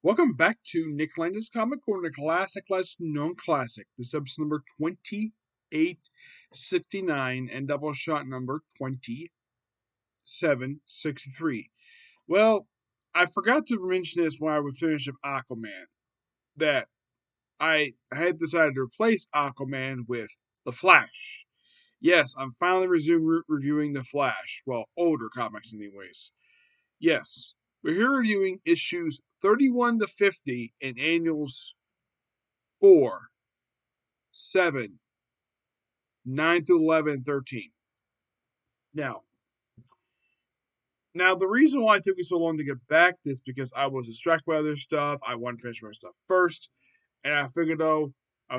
Welcome back to Nick Landis Comic Corner, Classic Less Known Classic. This is episode number 2869 and double shot number 2763. Well, I forgot to mention this when I would finish up Aquaman, that I had decided to replace Aquaman with The Flash. Yes, I'm finally reviewing The Flash. Well, older comics, anyways. Yes, we're here reviewing issues 31 to 50 in annuals 4, 7, 9 through 11, and 13. Now, the reason why it took me so long to get back to this because I was distracted by other stuff. I wanted to finish my stuff first, and I figured, I'll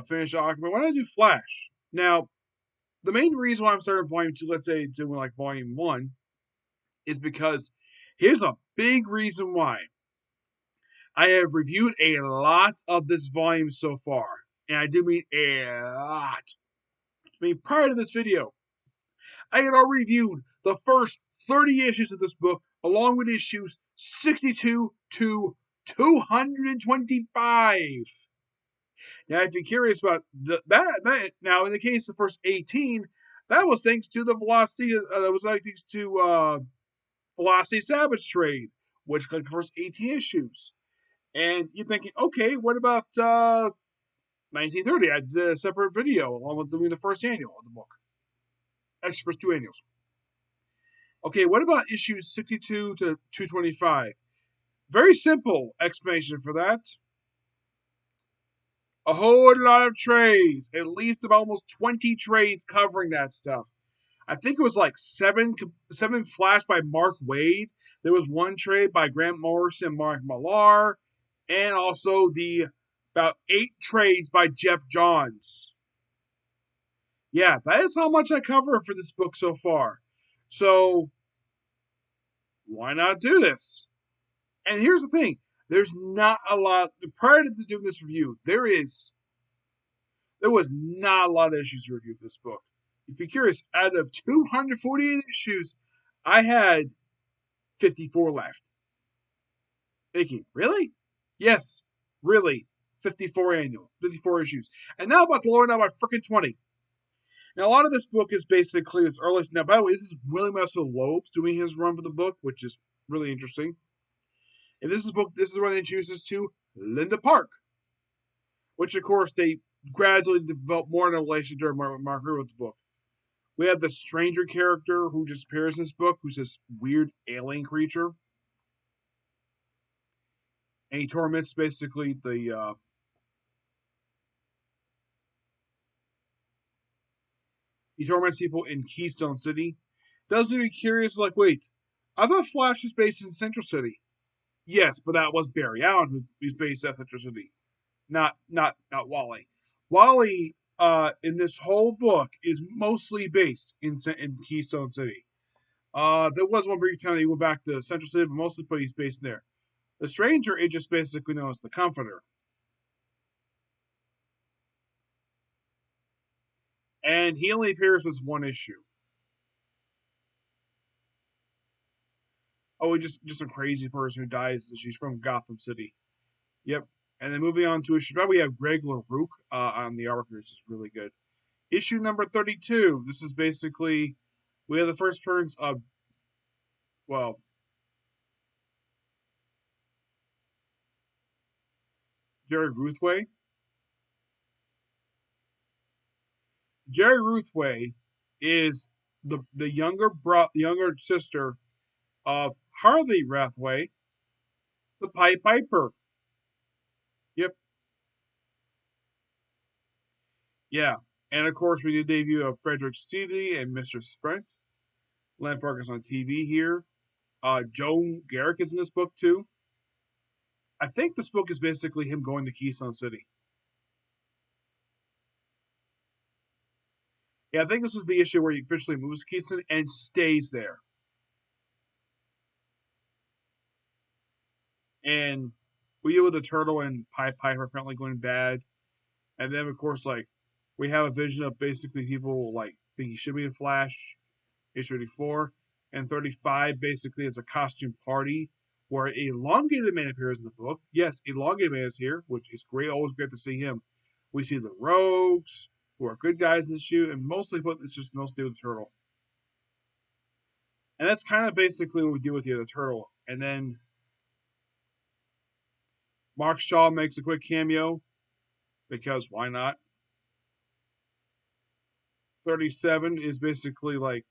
finish Aquaman. Why don't I do Flash? Now, the main reason why I'm starting Volume 2, let's say doing like Volume 1, is because here's a big reason why. I have reviewed a lot of this volume so far, and I do mean a lot. Prior to this video, I had already reviewed the first 30 issues of this book, along with issues 62 to 225. Now, if you're curious about that, now in the case of the first 18, that was thanks to the Velocity. That was thanks to Velocity Savage trade, which collected the first 18 issues. And you're thinking, okay, what about 1930? I did a separate video along with doing the first annual of the book. Actually, first two annuals. Okay, what about issues 62 to 225? Very simple explanation for that. A whole lot of trades, at least about almost 20 trades covering that stuff. I think it was like seven Flash by Mark Waid. There was one trade by Grant Morrison and Mark Millar, and also the about 8 trades by Jeff Johns. Yeah, that is how much I cover for this book so far. So, why not do this? And here's the thing. There's not a lot, prior to doing this review, there was not a lot of issues to review for this book. If you're curious, out of 248 issues, I had 54 left. Thinking, really? Yes, really. 54 issues. And now I'm about to lower down by freaking 20. Now, a lot of this book is basically its earliest. Now, by the way, this is Messner-Loebs doing his run for the book, which is really interesting. And this is where they introduce us to Linda Park, which, of course, they gradually develop more in a relation during Mark wrote the book. We have the stranger character who just appears in this book, who's this weird alien creature. And he torments basically he torments people in Keystone City. Doesn't be curious, like, wait, I thought Flash is based in Central City. Yes, but that was Barry Allen who's based at Central City. Not Wally. Wally, in this whole book, is mostly based in Keystone City. There was one brief time that he went back to Central City, but mostly he's based there. The Stranger, it just basically known as the Comforter. And he only appears with one issue. Oh, just a crazy person who dies. She's from Gotham City. Yep. And then moving on to issue, we have Greg LaRoque on the artwork, which is really good. Issue number 32. This is basically, we have the first appearance of, well, Jerry Ruthway. Jerry Ruthway is the younger sister of Harley Ruthway, the Pied Piper. Yep. Yeah. And of course, we did debut of Frederick Seeley and Mr. Sprint. Len Park is on TV here. Joan Garrick is in this book too. I think this book is basically him going to Keystone City. Yeah, I think this is the issue where he officially moves to Keystone and stays there. And we deal with the turtle and Pied Piper apparently going bad. And then, of course, like, we have a vision of basically people, like, think he should be in Flash, issue 34. And 35 basically is a costume party where Elongated Man appears in the book. Yes, Elongated Man is here, which is great. Always great to see him. We see the Rogues, who are good guys in this issue, and mostly, but it's just mostly with the Turtle. And that's kind of basically what we do with the other Turtle. And then Mark Shaw makes a quick cameo, because why not? 37 is basically like,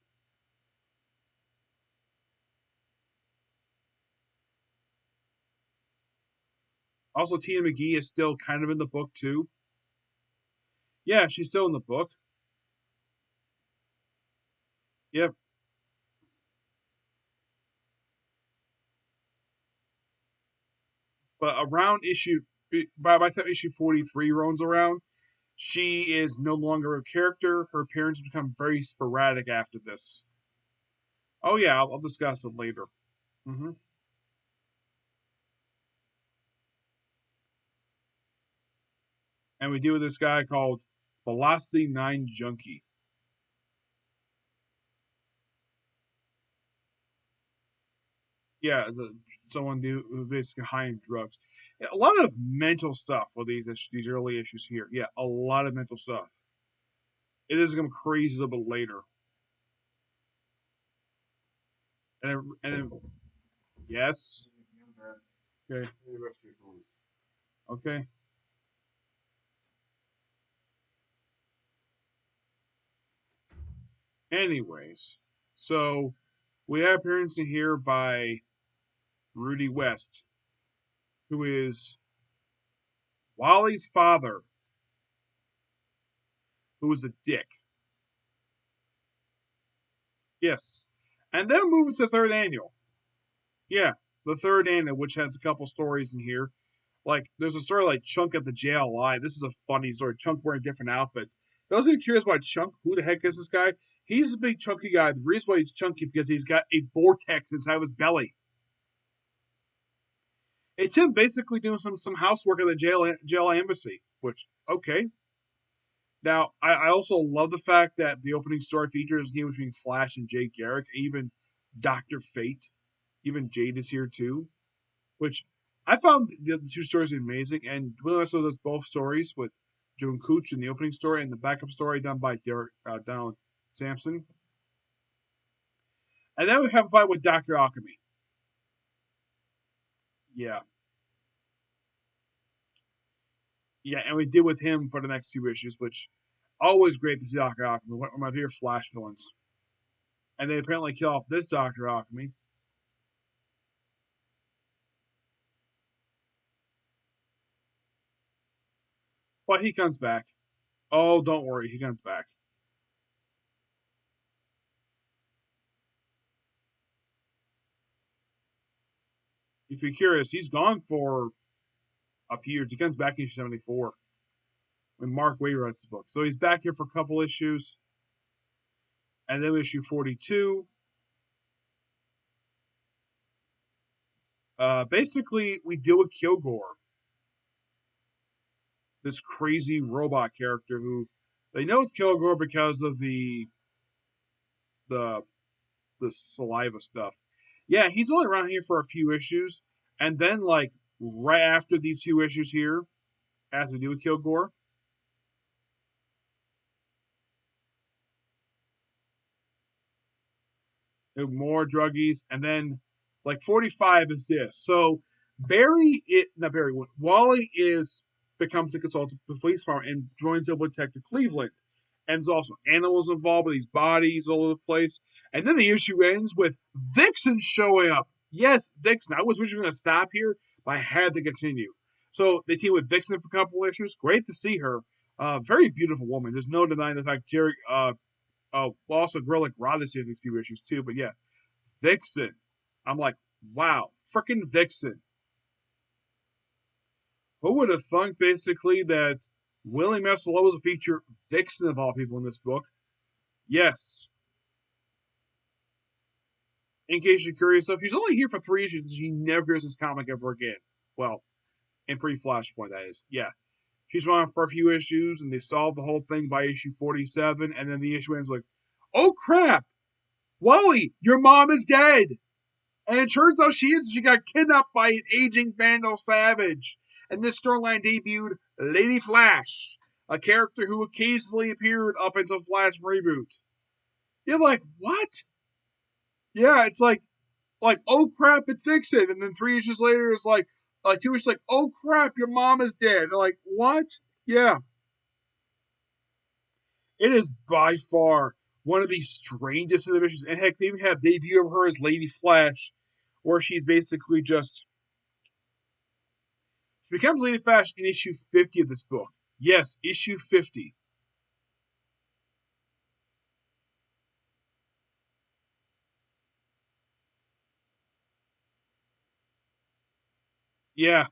also Tina McGee is still kind of in the book too. Yeah, she's still in the book. Yep. But around by the time issue 43 rolls around, she is no longer a character. Her appearances become very sporadic after this. Oh yeah, I'll discuss it later. hmm And we deal with this guy called Velocity 9 Junkie. Yeah, someone who basically high in drugs. Yeah, a lot of mental stuff for these early issues here. Yeah, a lot of mental stuff. It is going to become crazy a little bit later. And then yes. Okay. Okay. Anyways, so we have appearance in here by Rudy West, who is Wally's father, who was a dick. Yes. And then moving to the third annual. Yeah, the third annual, which has a couple stories in here. Like, there's a story like Chunk at the jail alive. This is a funny story. Chunk wearing a different outfit. Those of you curious about Chunk, who the heck is this guy? He's a big chunky guy. The reason why he's chunky because he's got a vortex inside of his belly. It's him basically doing some housework at the jail embassy. Which, okay. Now, I also love the fact that the opening story features him between Flash and Jay Garrick, even Dr. Fate. Even Jade is here too. Which I found the two stories amazing, and Will also does both stories with Joan Cooch in the opening story and the backup story done by Donald Sampson. And then we have a fight with Dr. Alchemy. Yeah. Yeah, and we did with him for the next two issues, which always great to see Dr. Alchemy, one of my favorite Flash villains. And they apparently kill off this Dr. Alchemy. But he comes back. Oh, don't worry, he comes back. If you're curious, he's gone for a few years. He comes back in issue 74 when Mark Waid writes the book. So he's back here for a couple issues. And then issue 42. Basically, we deal with Kilgore, this crazy robot character who they know it's Kilgore because of the the saliva stuff. Yeah, he's only around here for a few issues, and then like right after these two issues here, after we deal with Kilgore, more druggies, and then like 45 is this. So Barry, not Barry, Wally is becomes a consultant for the police department and joins up with Detective Cleveland. And there's also animals involved with these bodies all over the place. And then the issue ends with Vixen showing up. Yes, Vixen. I was wishing we were going to stop here, but I had to continue. So they team with Vixen for a couple issues. Great to see her. Very beautiful woman. There's no denying the fact Jerry, also Gorilla Grodd is in these few issues too. But yeah, Vixen. I'm like, wow, freaking Vixen. Who would have thunk basically that Willie Messner-Loebs would feature Vixen of all people in this book? Yes. In case you're curious, so she's only here for 3 issues and she never appears in this comic ever again. Well, in pre-Flashpoint, that is. Yeah. She's on for a few issues and they solve the whole thing by issue 47, and then the issue ends like, oh crap! Wally, your mom is dead! And it turns out she got kidnapped by an aging Vandal Savage. And this storyline debuted Lady Flash, a character who occasionally appeared up until Flash reboot. You're like, what? Yeah, it's like, oh crap, it fixed it. And then 3 issues later, it's like 2 issues like, oh crap, your mom is dead. They're like, what? Yeah. It is by far one of the strangest individuals. And heck, they even have debut of her as Lady Flash, where she's basically just. She becomes Lady Flash in issue 50 of this book. Yes, issue 50. Yeah.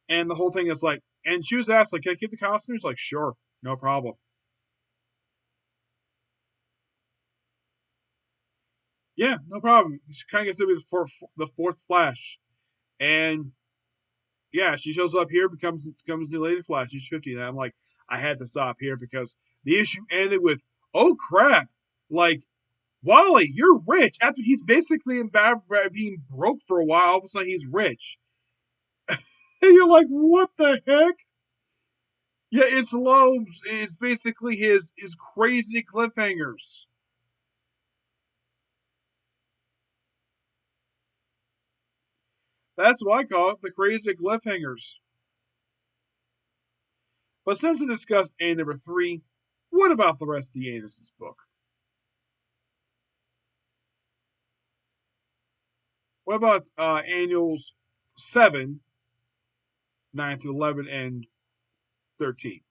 And the whole thing is like, and she was asked, like, can I keep the costumes? Like, sure, no problem. Yeah, no problem. She kind of gets to be the fourth Flash. And yeah, she shows up here, becomes new Lady Flash. She's 50. And I'm like, I had to stop here because the issue ended with, oh crap, like Wally, you're rich. After he's basically in bad being broke for a while, all of a sudden he's rich, and you're like, what the heck? Yeah, it's Loebs. It's basically his crazy cliffhangers. That's what I call it, the crazy cliffhangers. But since we discussed A number 3, what about the rest of the Anderson's book? What about annuals 7, 9 through 11, and 13?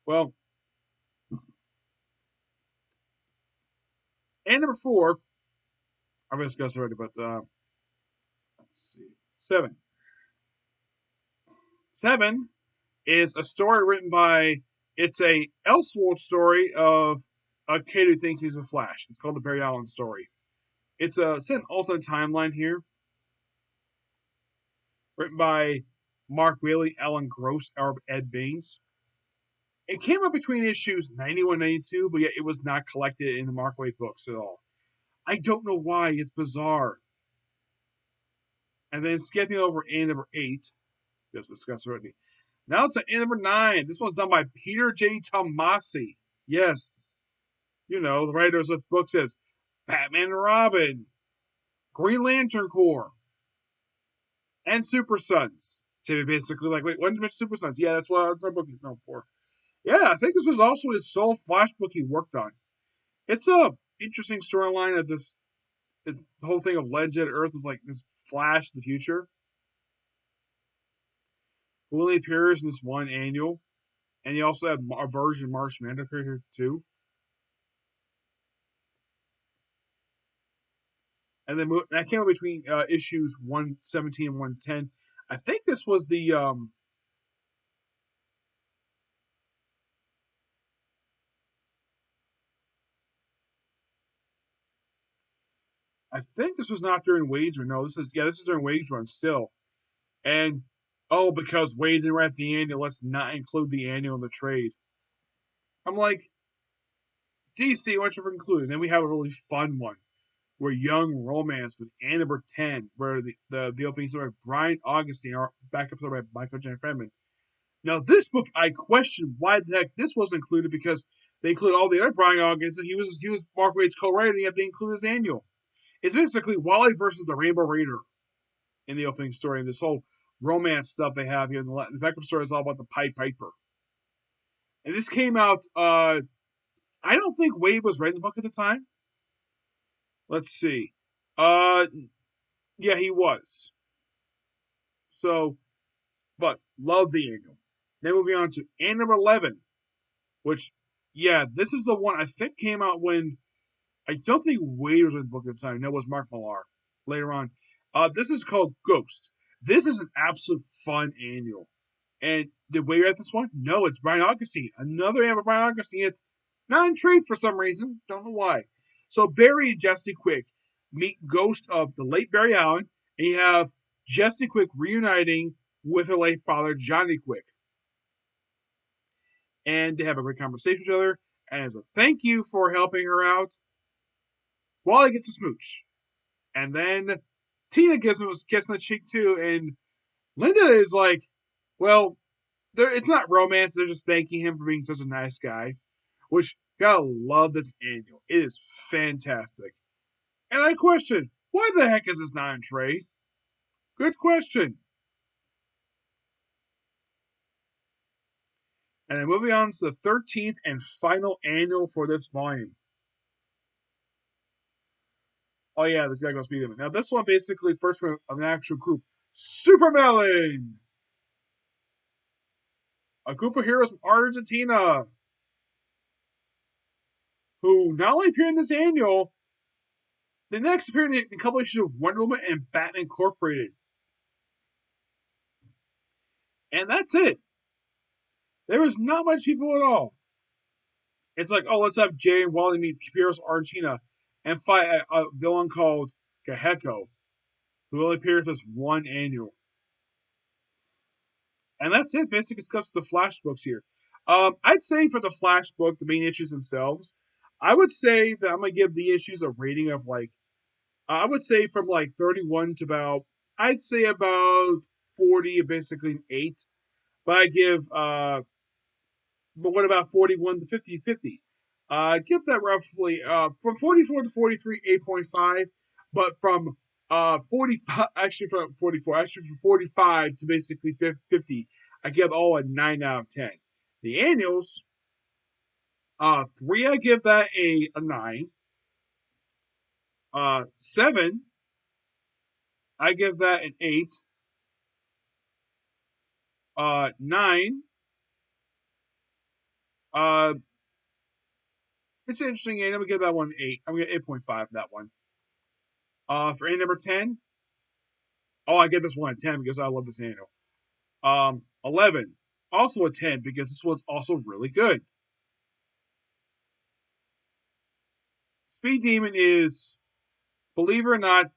Well, and number 4, I've discussed already, but let's see. 7. 7 is a story written by, it's a Elseworld story of a kid who thinks he's a Flash. It's called the Barry Allen story. It's an alternate timeline here, written by Mark Whaley, Alan Gross, Ed Baines. It came up between issues 91 and 92, but yet it was not collected in the Mark Wade books at all. I don't know why. It's bizarre. And then skipping over A number 8, just discussed already. Now it's A number 9. This one's done by Peter J. Tomasi. Yes, you know, the writers of the book says Batman and Robin, Green Lantern Corps, and Super Sons. So basically, like, wait, when did Super Sons? Yeah, that's our book he's known for. Yeah, I think this was also his sole Flash book he worked on. It's a interesting storyline of this. The whole thing of Legend Earth is like this Flash the future, who only appears in this one annual, and you also have a version Marsh Manhunter here too. And then that came out between issues 117 and 110. I think this was the I think this was not during Wade's run. No, this is during Wade's run still. And oh, because Wade didn't write the annual, let's not include the annual in the trade. I'm like, DC, why don't you include it? And then we have a really fun one where Young Romance with Ann number 10, where the opening story by Brian Augustine, our backup story by Michael J. Fredman. Now, this book, I question why the heck this was included because they include all the other Brian Augustine. He was Mark Wade's co-writer, and yet they include his annual. It's basically Wally versus the Rainbow Raider in the opening story, and this whole romance stuff they have here. The backup story is all about the Pied Piper. And this came out, I don't think Wade was writing the book at the time. Let's see. Uh, yeah, he was. So, but love the annual. Then moving on to Ann number 11, which, yeah, this is the one I think came out when I don't think Wade was in the book at the time. No, it was Mark Millar later on. This is called Ghost. This is an absolute fun annual. And did Wade write this one? No, it's Brian Augustine. Another annual by Brian Augustine. It's not in trade for some reason. Don't know why. So Barry and Jesse Quick meet Ghost of the late Barry Allen, and you have Jesse Quick reuniting with her late father, Johnny Quick. And they have a great conversation with each other. And as a thank you for helping her out, Wally gets a smooch. And then Tina gives him a kiss on the cheek too, and Linda is like, well, it's not romance. They're just thanking him for being such a nice guy, which gotta love this annual. It is fantastic. And I question, why the heck is this not in trade? Good question. And then moving on to the 13th and final annual for this volume. Oh yeah, this guy goes speed limit. Now this one basically is first of an actual group. Supermelon! A group of heroes from Argentina who not only appear in this annual, they next appear in a couple issues of Wonder Woman and Batman Incorporated. And that's it. There was not much people at all. It's like, oh, let's have Jay and Wally meet Capiros Argentina and fight a villain called Geheko, who only appears as one annual. And that's it. Basically, discuss the Flash books here. I'd say for the Flash book, the main issues themselves, I would say that I'm gonna give the issues a rating of like, I would say from like 31 to about, I'd say about 40, basically an 8. But I give, but what about 41 to 50? Give that roughly, from 44 to 43, 8.5. But from 45, actually from 44, actually from 45 to basically 50, I give all a 9 out of 10. The annuals, 3, I give that a 9. 7, I give that an 8. 9, uh, it's an interesting game. I'm gonna give that one an 8. I'm gonna get 8.5 for that one. For A number 10, oh, I give this one a 10 because I love this annual. 11, also a 10 because this one's also really good. Speed Demon is, believe it or not,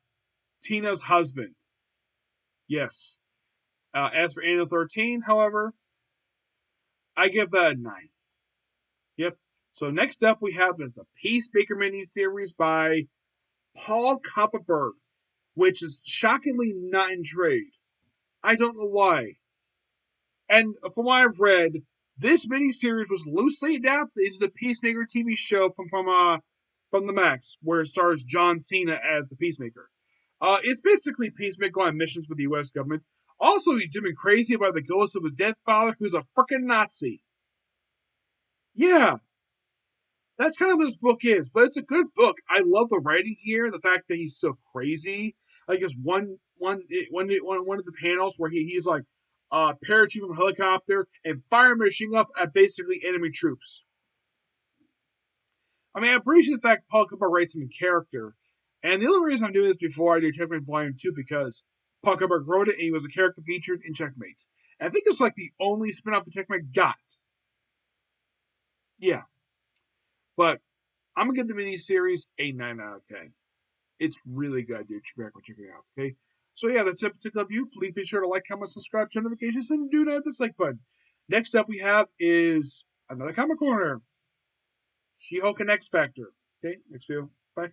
Tina's husband. Yes. As for annual 13, however, I give that a 9. Yep. So next up we have is the Peacemaker miniseries by Paul Kupperberg, which is shockingly not in trade. I don't know why. And from what I've read, this miniseries was loosely adapted into the Peacemaker TV show from the Max, where it stars John Cena as the Peacemaker. It's basically Peacemaker on missions for the U.S. government. Also, he's been crazy about the ghost of his dead father, who's a freaking Nazi. Yeah, that's kind of what this book is, but it's a good book. I love the writing here, the fact that he's so crazy. Like there's one of the panels where he's like parachuting from a helicopter and fire machine up at basically enemy troops. I mean, I appreciate the fact Paul Cooper writes him in character, and the only reason I'm doing this before I do Checkmate Volume 2 because Paul Cooper wrote it and he was a character featured in Checkmate. And I think it's like the only spin-off the Checkmate got. Yeah, but I'm gonna give the miniseries a 9 out of 10. It's really good, dude. Check it out. Okay. So yeah, that's it. Particular view. Please be sure to like, comment, subscribe, turn notifications, and do not dislike button. Next up, we have is another comic corner. She-Hulk and X Factor. Okay. Next video. Bye.